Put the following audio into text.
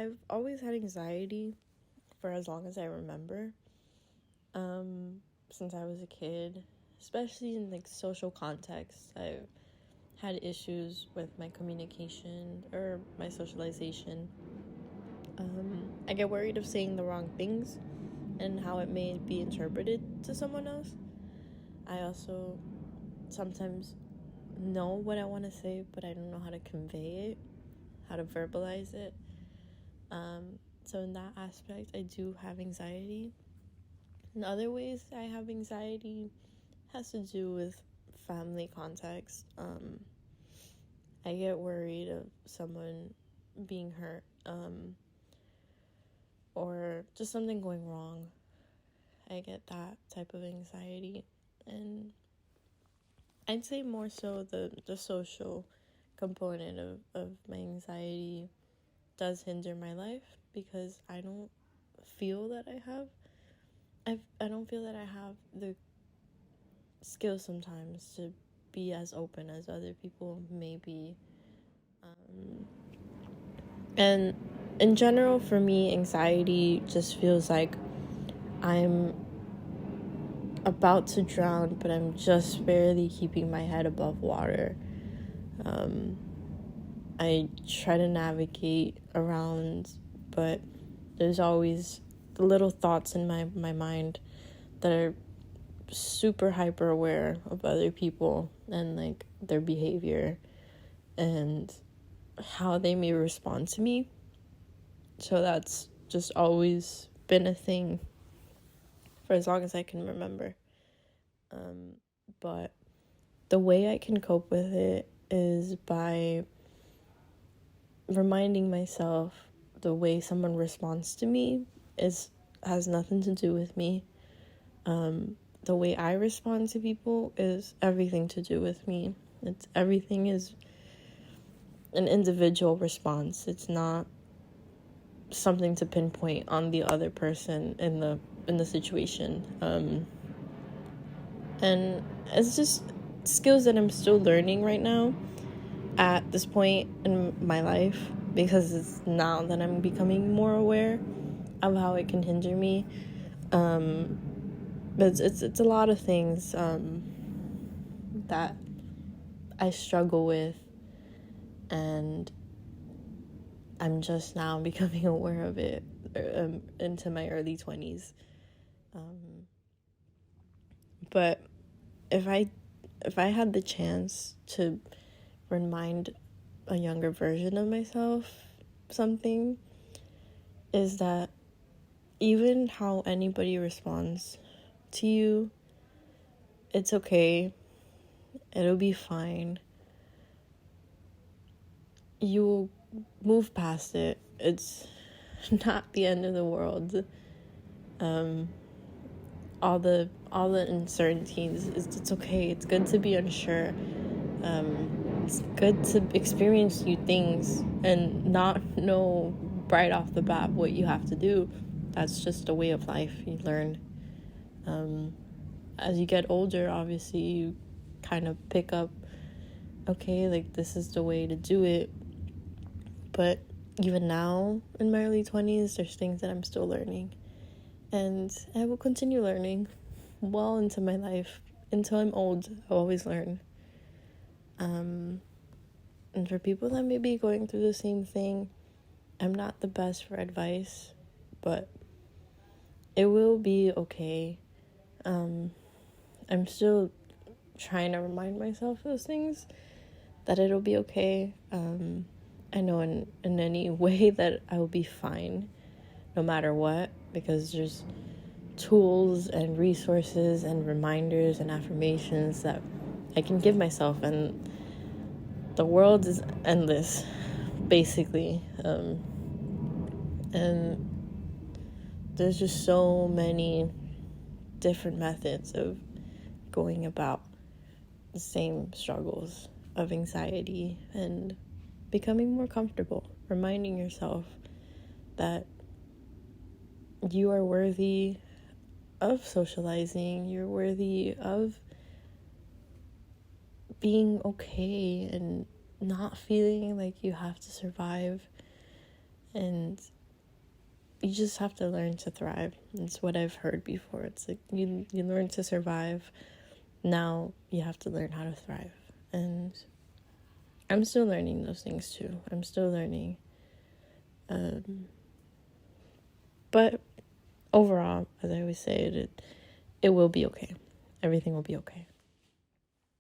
I've always had anxiety for as long as I remember. Since I was a kid, especially in like social contexts, I've had issues with my communication or my socialization. I get worried of saying the wrong things and how it may be interpreted to someone else. I also sometimes know what I want to say, but I don't know how to convey it, how to verbalize it. So in that aspect, I do have anxiety. In other ways, I have anxiety has to do with family context. I get worried of someone being hurt, or just something going wrong. I get that type of anxiety, and I'd say more so the social component of my anxiety does hinder my life because I don't feel that I don't feel that I have the skills sometimes to be as open as other people may be. And in general, for me, anxiety just feels like I'm about to drown, but I'm just barely keeping my head above water. I try to navigate around, but there's always little thoughts in my mind that are super hyper aware of other people and like their behavior and how they may respond to me. So that's just always been a thing for as long as I can remember. But the way I can cope with it is by reminding myself the way someone responds to me has nothing to do with me. The way I respond to people is everything to do with me. Everything is an individual response. It's not something to pinpoint on the other person in the situation. And it's just skills that I'm still learning right now at this point in my life, because it's now that I'm becoming more aware of how it can hinder me. But it's a lot of things that I struggle with, and I'm just now becoming aware of it into my early 20s. But if I had the chance to remind a younger version of myself something, is that even how anybody responds to you, it's okay. It'll be fine. You will move past it. It's not the end of the world. All the uncertainties, it's okay. It's good to be unsure. It's good to experience new things and not know right off the bat what you have to do. That's just a way of life. You learn. As you get older, obviously, you kind of pick up, okay, like this is the way to do it. But even now, in my early 20s, there's things that I'm still learning. And I will continue learning well into my life. Until I'm old, I'll always learn. And for people that may be going through the same thing, I'm not the best for advice, but it will be okay. I'm still trying to remind myself those things, that it'll be okay. I know in any way that I will be fine, no matter what, because there's tools and resources and reminders and affirmations that I can give myself, and the world is endless, basically. And there's just so many different methods of going about the same struggles of anxiety and becoming more comfortable, reminding yourself that you are worthy of socializing, you're worthy of being okay and not feeling like you have to survive. And you just have to learn to thrive. It's what I've heard before. It's like you learn to survive. Now you have to learn how to thrive. And I'm still learning those things too. I'm still learning. But overall, as I always say, it will be okay. Everything will be okay.